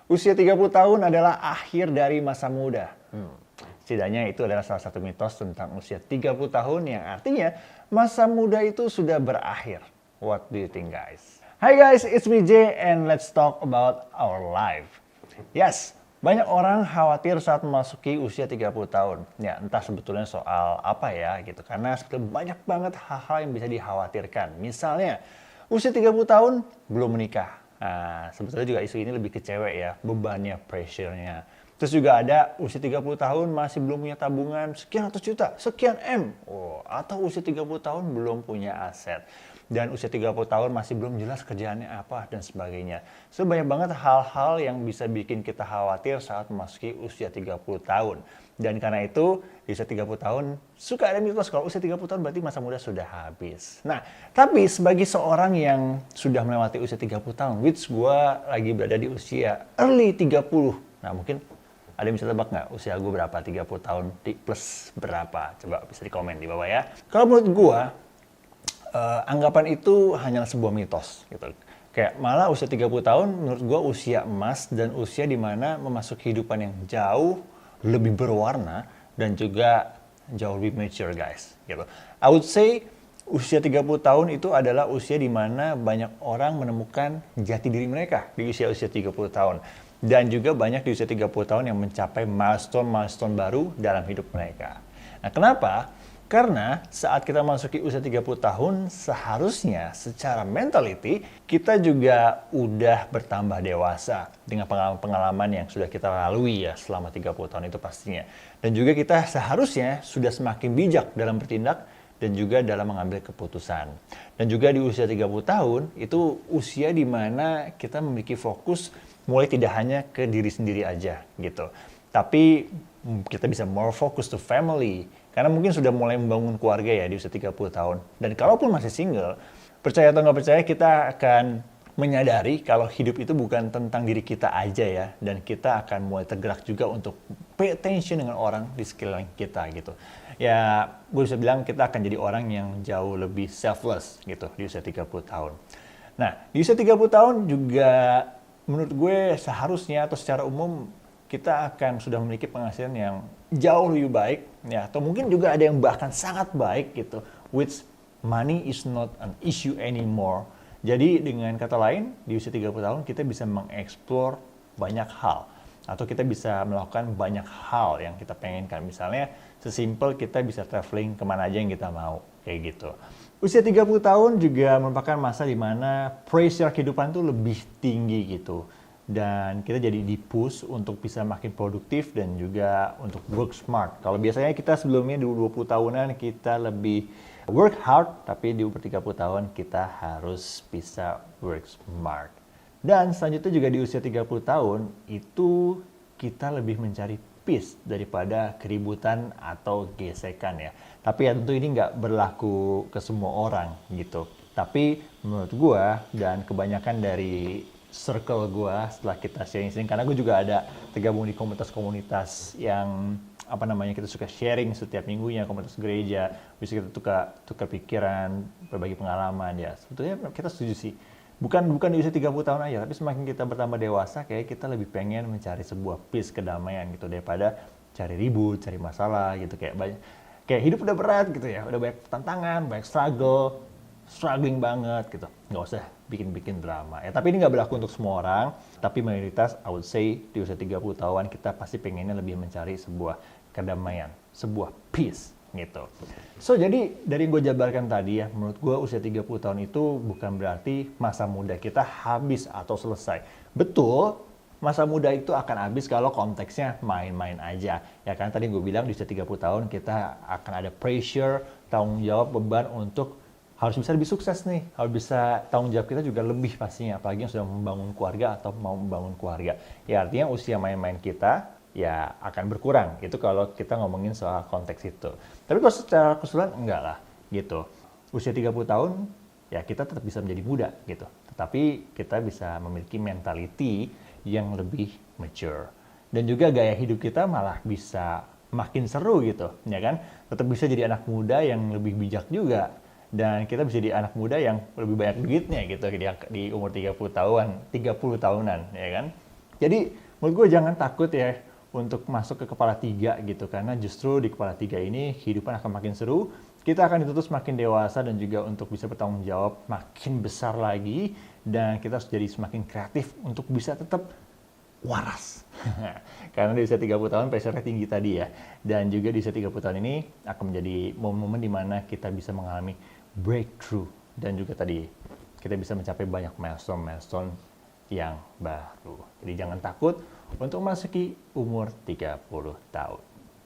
Usia 30 tahun adalah akhir dari masa muda. Setidaknya itu adalah salah satu mitos tentang usia 30 tahun yang artinya masa muda itu sudah berakhir. What do you think, guys? Hi guys, it's me Jay and let's talk about our life. Yes, banyak orang khawatir saat memasuki usia 30 tahun. Ya, entah sebetulnya soal apa ya gitu. Karena sebetulnya banyak banget hal-hal yang bisa dikhawatirkan. Misalnya, usia 30 tahun belum menikah. Nah, sebetulnya juga isu ini lebih ke cewek ya, bebannya, pressure-nya. Terus juga ada usia 30 tahun masih belum punya tabungan sekian ratus juta, sekian M. Oh, atau usia 30 tahun belum punya aset. Dan usia 30 tahun masih belum jelas kerjaannya apa dan sebagainya. So, banyak banget hal-hal yang bisa bikin kita khawatir saat memasuki usia 30 tahun. Dan karena itu, di usia 30 tahun suka ada mitos kalau usia 30 tahun berarti masa muda sudah habis. Nah, tapi sebagai seorang yang sudah melewati usia 30 tahun, which gue lagi berada di usia early 30. Nah, mungkin ada yang bisa tebak nggak usia gue berapa? 30 tahun plus berapa? Coba bisa di komen di bawah ya. Kalau menurut gue, anggapan itu hanyalah sebuah mitos gitu. Kayak malah usia 30 tahun menurut gue usia emas dan usia dimana memasuki kehidupan yang jauh lebih berwarna dan juga jauh lebih mature, guys gitu. I would say usia 30 tahun itu adalah usia dimana banyak orang menemukan jati diri mereka di usia-usia 30 tahun. Dan juga banyak di usia 30 tahun yang mencapai milestone baru dalam hidup mereka. Nah, kenapa? Karena saat kita masuki usia 30 tahun, seharusnya secara mentality, kita juga udah bertambah dewasa dengan pengalaman yang sudah kita lalui ya selama 30 tahun itu pastinya. Dan juga kita seharusnya sudah semakin bijak dalam bertindak dan juga dalam mengambil keputusan. Dan juga di usia 30 tahun, itu usia di mana kita memiliki fokus mulai tidak hanya ke diri sendiri aja gitu. Tapi kita bisa more focus to family. Karena mungkin sudah mulai membangun keluarga ya di usia 30 tahun. Dan kalaupun masih single, percaya atau nggak percaya kita akan menyadari kalau hidup itu bukan tentang diri kita aja ya. Dan kita akan mulai tergerak juga untuk pay attention dengan orang di sekeliling kita gitu. Ya, gue bisa bilang kita akan jadi orang yang jauh lebih selfless gitu di usia 30 tahun. Nah, di usia 30 tahun juga menurut gue seharusnya atau secara umum kita akan sudah memiliki penghasilan yang jauh lebih baik ya, atau mungkin juga ada yang bahkan sangat baik gitu, which money is not an issue anymore. Jadi dengan kata lain di usia 30 tahun kita bisa mengeksplor banyak hal atau kita bisa melakukan banyak hal yang kita pengenkan. Misalnya sesimpel kita bisa traveling kemana aja yang kita mau kayak gitu. Usia 30 tahun juga merupakan masa di mana pressure kehidupan tuh lebih tinggi gitu. Dan kita jadi di-push untuk bisa makin produktif dan juga untuk work smart. Kalau biasanya kita sebelumnya di 20 tahunan kita lebih work hard, tapi di umur 30 tahun kita harus bisa work smart. Dan selanjutnya juga di usia 30 tahun itu kita lebih mencari peace daripada keributan atau gesekan ya. Tapi ya tentu ini nggak berlaku ke semua orang gitu. Tapi menurut gua dan kebanyakan dari circle gue setelah kita sharing-sharing, karena gue juga ada tergabung di komunitas-komunitas yang kita suka sharing setiap minggunya, komunitas gereja, bisa kita tukar pikiran, berbagi pengalaman ya. Sebetulnya kita setuju sih, bukan di usia 30 tahun aja, tapi semakin kita bertambah dewasa kayak kita lebih pengen mencari sebuah peace, kedamaian gitu daripada cari ribut, cari masalah gitu. Kayak hidup udah berat gitu ya, udah banyak tantangan, banyak struggling banget gitu, nggak usah bikin drama ya. Tapi ini nggak berlaku untuk semua orang, tapi mayoritas I would say di usia 30 tahun kita pasti pengennya lebih mencari sebuah kedamaian, sebuah peace gitu. So jadi dari yang gue jabarkan tadi ya, menurut gue usia 30 tahun itu bukan berarti masa muda kita habis atau selesai. Betul, masa muda itu akan habis kalau konteksnya main-main aja ya kan. Tadi gue bilang di usia 30 tahun kita akan ada pressure, tanggung jawab, beban untuk harus bisa lebih sukses nih, harus bisa tanggung jawab kita juga lebih pastinya, apalagi yang sudah membangun keluarga atau mau membangun keluarga. Ya artinya usia main-main kita ya akan berkurang, itu kalau kita ngomongin soal konteks itu. Tapi kalau secara keseluruhan enggak lah gitu. Usia 30 tahun ya kita tetap bisa menjadi muda gitu, tetapi kita bisa memiliki mentality yang lebih mature. Dan juga gaya hidup kita malah bisa makin seru gitu, ya kan? Tetap bisa jadi anak muda yang lebih bijak juga. Dan kita bisa jadi anak muda yang lebih banyak duitnya gitu di umur 30 tahunan, ya kan? Jadi menurut gue jangan takut ya untuk masuk ke kepala 3 gitu, karena justru di kepala 3 ini kehidupan akan makin seru, kita akan dituntut semakin dewasa dan juga untuk bisa bertanggung jawab makin besar lagi, dan kita harus jadi semakin kreatif untuk bisa tetap waras. Karena di usia 30 tahun pressure-nya tinggi tadi ya, dan juga di usia 30 tahun ini akan menjadi momen-momen di mana kita bisa mengalami breakthrough, dan juga tadi kita bisa mencapai banyak milestone yang baru. Jadi jangan takut untuk memasuki umur 30 tahun.